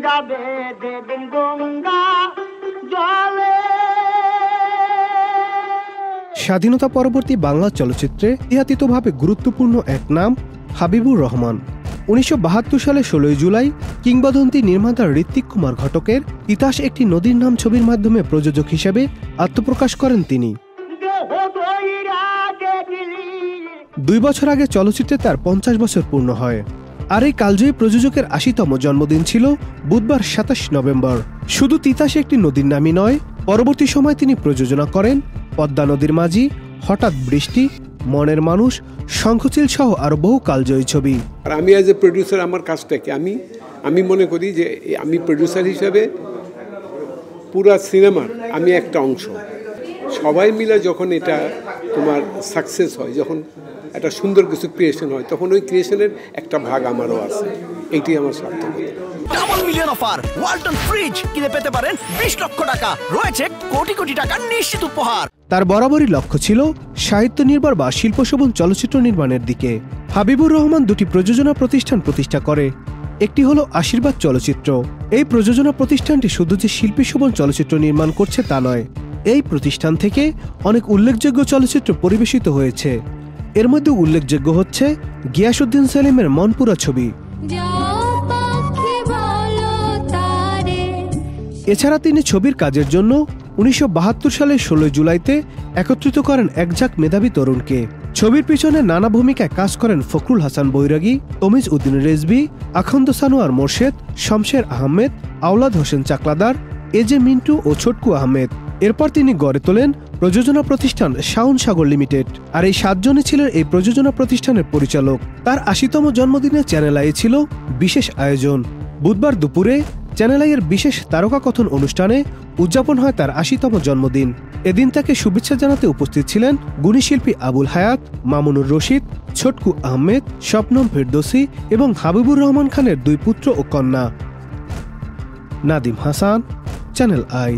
যাবে যেদিন গঙ্গা জলে। স্বাধীনতা পরবর্তী বাংলা চলচ্চিত্রে ইতিহাসগতভাবে গুরুত্বপূর্ণ এক নাম হাবিবুর রহমান। 1972 সালে 16 জুলাই কিংবদন্তি নির্মাতা ঋত্বিক কুমার ঘটকের তিতাস একটি নদীর নাম ছবির মাধ্যমে প্রযোজক হিসেবে আত্মপ্রকাশ করেন তিনি। 2 বছর আগে চলচ্চিত্রে তার 50 বছর পূর্ণ হয়। আর এই কালজয়ী প্রযোজকের 80তম জন্মদিন ছিল বুধবার 27 নভেম্বর। শুধু তিতাস একটি নদীর নামই নয়, পরবর্তী সময় তিনি প্রযোজনা করেন পদ্মা নদীর মাঝি, হঠাৎ বৃষ্টি, মনের মানুষ, শঙ্খচিল সহ আরো বহু কালজয়ী ছবি। আর আমি অ্যাজ এ প্রডিউসার আমার কাজটাকে আমি মনে করি যে আমি প্রডিউসার হিসাবে পুরা সিনেমার আমি একটা অংশ। সবাই মিলে যখন এটা তোমার সাকসেস হয়, যখন একটা সুন্দর কিছু ক্রিয়েশন হয়, তখন ওই ক্রিয়েশনের একটা ভাগ আমারও আছে। এইটি আমার সার্থকতা। Double million offer Walton fridge কিনে পেতে পারেন 20 লক্ষ টাকা, রয়েছে কোটি কোটি টাকার নিশ্চিত উপহার। তার বরাবরই লক্ষ্য ছিল সাহিত্য নির্ভর বা শিল্পশোভন চলচ্চিত্র নির্মাণের দিকে। হাবিবুর রহমান দুটি প্রযোজনা প্রতিষ্ঠান প্রতিষ্ঠা করে। একটি হলো আশীর্বাদ চলচ্চিত্র। এই প্রযোজনা প্রতিষ্ঠানটি শুধু যে শিল্পী শোভন চলচ্চিত্র নির্মাণ করছে তা নয়, এই প্রতিষ্ঠান থেকে অনেক উল্লেখযোগ্য চলচ্চিত্র পরিবেশিত হয়েছে। এর মধ্যে উল্লেখযোগ্য হচ্ছে গিয়াসউদ্দিন সেলিমের মনপুরা ছবি। এছাড়া তিনি ছবির কাজের জন্য 1972 সালের 16 জুলাইতে একত্রিত করেন একঝাঁক মেধাবী তরুণকে। ছবির পিছনে নানা ভূমিকায় কাজ করেন ফখরুল হাসান বৈরাগী, তমিজ উদ্দিন রেজভী, আখন্দ সানোয়ার মোর্শেদ, শমশের আহমেদ, আওলাদ হোসেন চাকলাদার, এজে মিন্টু ও ছোটকু আহমেদ। এরপর তিনি গড়ে তোলেন প্রযোজনা প্রতিষ্ঠান শাওন সাগর লিমিটেড। আর এই 7 জনই ছিলেন এই প্রযোজনা প্রতিষ্ঠানের পরিচালক। তার 80তম জন্মদিনে চ্যানেল আই ছিল বিশেষ আয়োজন। বুধবার দুপুরে চ্যানেল আইয়ের বিশেষ তারকা কথন অনুষ্ঠানে উদযাপন হয় তার 80তম জন্মদিন। এদিন তাকে শুভেচ্ছা জানাতে উপস্থিত ছিলেন গুণী শিল্পী আবুল হায়াত, মামুনুর রশিদ, ছোটকু আহমেদ, শবনম ফেরদৌসী এবং হাবিবুর রহমান খানের 2 পুত্র ও কন্যা। নাদিম হাসান, চ্যানেল আই।